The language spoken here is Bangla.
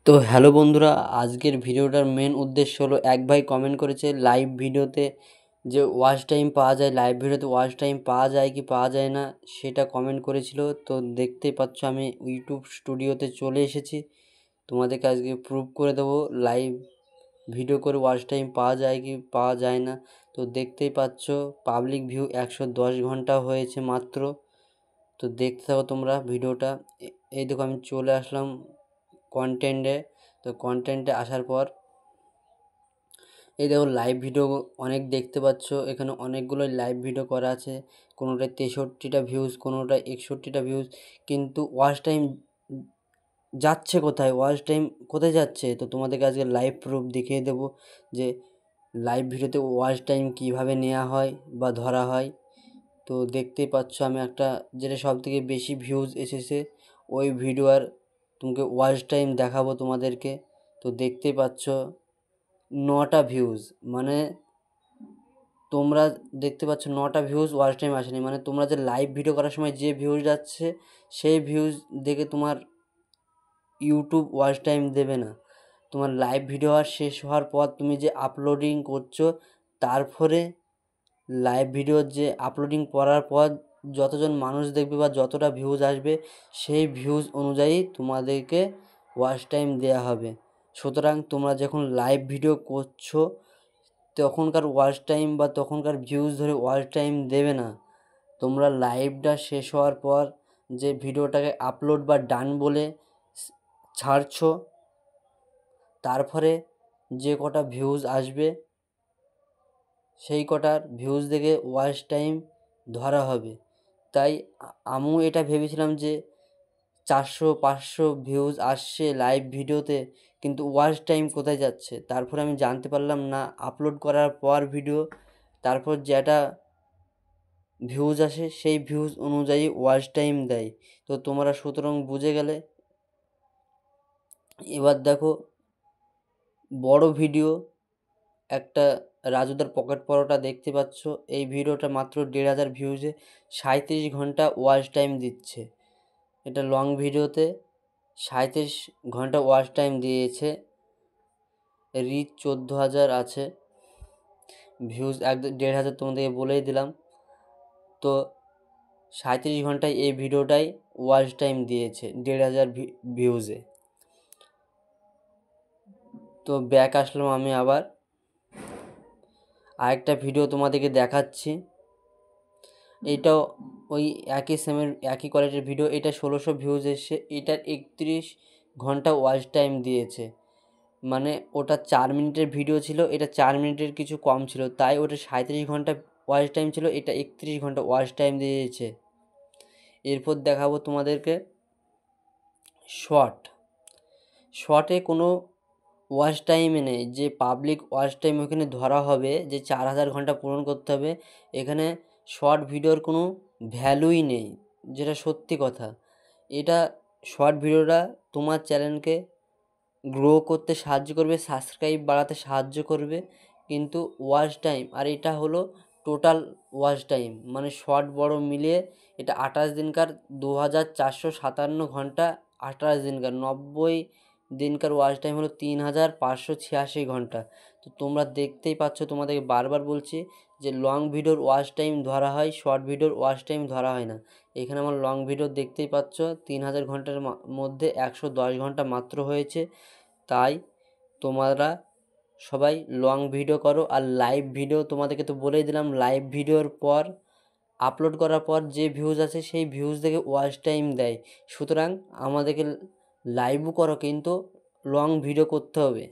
তো হ্যালো বন্ধুরা, আজকের ভিডিওটার মেন উদ্দেশ্য হলো এক ভাই কমেন্ট করেছে লাইভ ভিডিওতে যে ওয়াচ টাইম পাওয়া যায়, লাইভ ভিডিওতে ওয়াচ টাইম পাওয়া যায় কি পাওয়া যায় না সেটা কমেন্ট করেছিল। তো দেখতেই পাচ্ছ আমি ইউটিউব স্টুডিওতে চলে এসেছি, তোমাদেরকে আজকে প্রুভ করে দেবো লাইভ ভিডিও করে ওয়াচ টাইম পাওয়া যায় কি পাওয়া যায় না। তো দেখতেই পাচ্ছ পাবলিক ভিউ 110 ঘন্টা হয়েছে মাত্র। তো দেখতে থাকো তোমরা ভিডিওটা। এই দেখো আমি চলে আসলাম কন্টেন্টে। তো কন্টেন্টে আসার পর এই দেখো লাইভ ভিডিও অনেক দেখতে পাচ্ছ, এখানে অনেকগুলোই লাইভ ভিডিও করা আছে। কোনোটায় 63টা ভিউজ, কোনোটায় 61টা ভিউজ, কিন্তু ওয়াচ টাইম যাচ্ছে কোথায়, ওয়াচ টাইম কোথায় যাচ্ছে? তো তোমাদেরকে আজকে লাইভ প্রুফ দেখিয়ে দেবো যে লাইভ ভিডিওতে ওয়াচ টাইম কীভাবে নেওয়া হয় বা ধরা হয়। তো দেখতেই পাচ্ছ আমি একটা যেটা সবথেকে বেশি ভিউজ এসেছে ওই ভিডিওর তোমাকে ওয়াচ টাইম দেখাবো তোমাদেরকে। তো দেখতেই পাচ্ছ 9টা ভিউজ, মানে তোমরা দেখতে পাচ্ছ 9টা ভিউজ ওয়াচ টাইম আসেনি, মানে তোমরা যে লাইভ ভিডিও করার সময় যে ভিউজ যাচ্ছে সেই ভিউজ দেখে তোমার ইউটিউব ওয়াচ টাইম দেবে না। তোমার লাইভ ভিডিও শেষ হওয়ার পর তুমি যে আপলোডিং করছো, তারপরে লাইভ ভিডিও যে আপলোডিং করার পর যতজন মানুষ দেখবে বা যতটা ভিউজ আসবে সেই ভিউজ অনুযায়ী তোমাদেরকে ওয়াচ টাইম দেওয়া হবে। সুতরাং তোমরা যখন লাইভ ভিডিও করছো তখনকার ওয়াচ টাইম বা তখনকার ভিউজ ধরে ওয়াচ টাইম দেবে না। তোমরা লাইভটা শেষ হওয়ার পর যে ভিডিওটাকে আপলোড বা ডান বলে ছাড়ছো, তারপরে যে কটা ভিউজ আসবে সেই কটার ভিউজ দেখে ওয়াচ টাইম ধরা হবে। তাই আমিও এটা ভেবেছিলাম যে 400-500 ভিউজ আসছে লাইভ ভিডিওতে, কিন্তু ওয়াচ টাইম কোথায় যাচ্ছে? তারপরে আমি জানতে পারলাম না, আপলোড করার পর ভিডিও তারপর যেটা ভিউজ আসে সেই ভিউজ অনুযায়ী ওয়াচ টাইম দেয়। তো তোমরা সুতরাং বুঝে গেলে। এবার দেখো বড় ভিডিও একটা রাজুদার পকেট পরোটা দেখতে পাচ্ছ, এই ভিডিওটা মাত্র 1,500 ভিউজে 37 ঘন্টা ওয়াচ টাইম দিচ্ছে। এটা লং ভিডিওতে 37 ঘন্টা ওয়াচ টাইম দিয়েছে, রিচ 14,000 আছে, ভিউজ 1,500 তোমাদেরকে বলেই দিলাম। তো 37 ঘন্টায় এই ভিডিওটাই ওয়াচ টাইম দিয়েছে 1,500 ভিউজে। তো ব্যাক আসলাম আমি আবার আরেকটা ভিডিও তোমাদেরকে দেখাচ্ছি। এইটাও ওই একই সেমের একই কোয়ালিটির ভিডিও, এটা 1600 ভিউজ এসছে, এটার 31 ঘন্টা ওয়াচ টাইম দিয়েছে। মানে ওটা 4 মিনিটের ভিডিও ছিল, এটা 4 মিনিটের কিছু কম ছিল, তাই ওটা 37 ঘন্টা ওয়াচ টাইম ছিল, এটা 31 ঘন্টা ওয়াচ টাইম দিয়েছে। এরপর দেখাবো তোমাদেরকে শর্টে কোনো ওয়াচ টাইমে নেই যে পাবলিক ওয়াচ টাইম ওখানে ধরা হবে যে 4,000 ঘন্টা পূরণ করতে হবে। এখানে শর্ট ভিডিওর কোনো ভ্যালুই নেই, যেটা সত্যি কথা। এটা শর্ট ভিডিওটা তোমার চ্যানেলকে গ্রো করতে সাহায্য করবে, সাবস্ক্রাইব বাড়াতে সাহায্য করবে, কিন্তু ওয়াচ টাইম আর এটা হলো টোটাল ওয়াচ টাইম, মানে শর্ট বড় মিলিয়ে এটা 28 দিনকার 2,457 ঘন্টা, 28 দিনকার 90 দিনকার ওয়াচ টাইম হলো 3,586 ঘন্টা। তো তোমরা দেখতেই পাচ্ছ, তোমাদেরকে বারবার বলছি যে লং ভিডিওর ওয়াচ টাইম ধরা হয়, শর্ট ভিডিওর ওয়াচ টাইম ধরা হয় না। এখানে আমার লং ভিডিও দেখতেই পাচ্ছ 3,000 ঘন্টার মধ্যে 110 ঘন্টা মাত্র হয়েছে। তাই তোমরা সবাই লং ভিডিও করো। আর লাইভ ভিডিও তোমাদেরকে তো বলেই দিলাম, লাইভ ভিডিওর পর আপলোড করার পর যে ভিউজ আছে সেই ভিউজ দেখে ওয়াচ টাইম দেয়। সুতরাং আমাদেরকে লাইভও করো, কিন্তু লং ভিডিও করতে হবে।